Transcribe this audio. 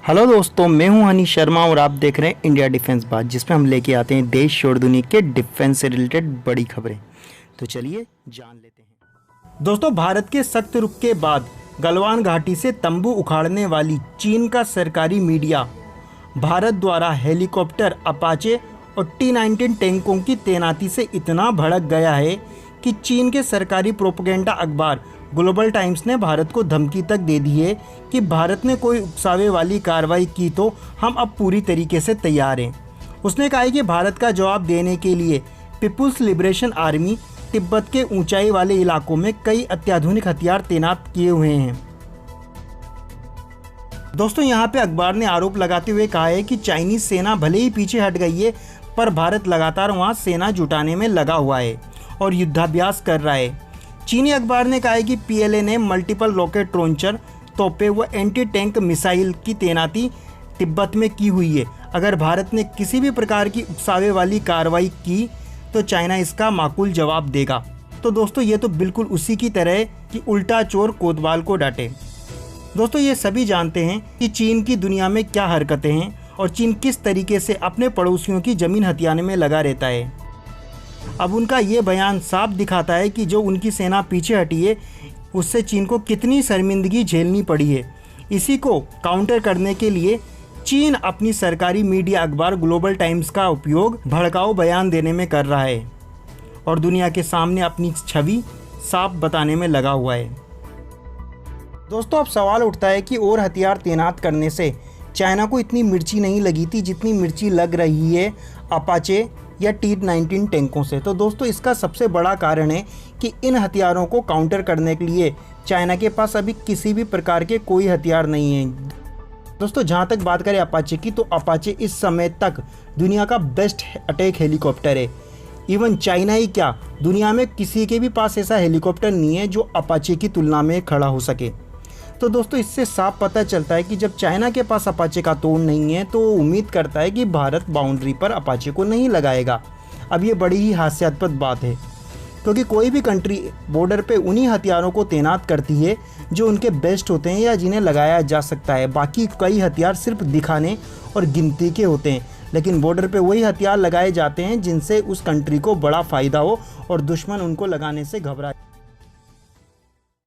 Hello दोस्तों, मैं हूं हनी शर्मा और आप देख रहे हैं इंडिया डिफेंस बात, जिसमें हम लेके आते हैं देश और दुनिया के डिफेंस से रिलेटेड बड़ी खबरें। तो चलिए जान लेते हैं। दोस्तों, भारत के सख्त रुख के बाद गलवान घाटी से तंबू उखाड़ने वाली चीन का सरकारी मीडिया भारत द्वारा हेलीकॉप्टर, अपाचे और T-19 टैंकों की तैनाती से इतना भड़क गया है कि चीन के सरकारी प्रोपेगेंडा अखबार ग्लोबल टाइम्स ने भारत को धमकी तक दे दी है कि भारत ने कोई उकसावे वाली कार्रवाई की तो हम अब पूरी तरीके से तैयार हैं। उसने कहा है कि भारत का जवाब देने के लिए पीपुल्स लिबरेशन आर्मी तिब्बत के ऊंचाई वाले इलाकों में कई अत्याधुनिक हथियार तैनात किए हुए हैं। दोस्तों, यहाँ पे अखबार ने आरोप लगाते हुए कहा है कि चाइनीज सेना भले ही पीछे हट गई है, पर भारत लगातार वहाँ सेना जुटाने में लगा हुआ है और युद्धाभ्यास कर रहा है। चीनी अखबार ने कहा है कि PLA ने मल्टीपल रॉकेट लॉन्चर, तोपे व एंटी टैंक मिसाइल की तैनाती तिब्बत में की हुई है। अगर भारत ने किसी भी प्रकार की उकसावे वाली कार्रवाई की तो चाइना इसका माकूल जवाब देगा। तो दोस्तों, ये तो बिल्कुल उसी की तरह है कि उल्टा चोर कोतवाल को डांटे। दोस्तों, ये सभी जानते हैं कि चीन की दुनिया में क्या हरकतें हैं और चीन किस तरीके से अपने पड़ोसियों की ज़मीन हथियाने में लगा रहता है। अब उनका ये बयान साफ दिखाता है कि जो उनकी सेना पीछे हटी है, उससे चीन को कितनी शर्मिंदगी झेलनी पड़ी है। इसी को काउंटर करने के लिए चीन अपनी सरकारी मीडिया अखबार ग्लोबल टाइम्स का उपयोग भड़काऊ बयान देने में कर रहा है और दुनिया के सामने अपनी छवि साफ बताने में लगा हुआ है। दोस्तों, अब सवाल उठता है कि और हथियार तैनात करने से चाइना को इतनी मिर्ची नहीं लगी थी जितनी मिर्ची लग रही है अपाचे या T-19 टैंकों से। तो दोस्तों, इसका सबसे बड़ा कारण है कि इन हथियारों को काउंटर करने के लिए चाइना के पास अभी किसी भी प्रकार के कोई हथियार नहीं है। दोस्तों, जहां तक बात करें अपाचे की, तो अपाचे इस समय तक दुनिया का बेस्ट अटैक हेलीकॉप्टर है। इवन चाइना ही क्या, दुनिया में किसी के भी पास ऐसा हेलीकॉप्टर नहीं है जो अपाचे की तुलना में खड़ा हो सके। तो दोस्तों, इससे साफ पता चलता है कि जब चाइना के पास अपाचे का तोड़ नहीं है तो वो उम्मीद करता है कि भारत बाउंड्री पर अपाचे को नहीं लगाएगा। अब ये बड़ी ही हास्यास्पद बात है, क्योंकि कोई भी कंट्री बॉर्डर पे उन्हीं हथियारों को तैनात करती है जो उनके बेस्ट होते हैं या जिन्हें लगाया जा सकता है। बाकी कई हथियार सिर्फ दिखाने और गिनती के होते हैं, लेकिन बॉर्डर पे वही हथियार लगाए जाते हैं जिनसे उस कंट्री को बड़ा फ़ायदा हो और दुश्मन उनको लगाने से घबराए।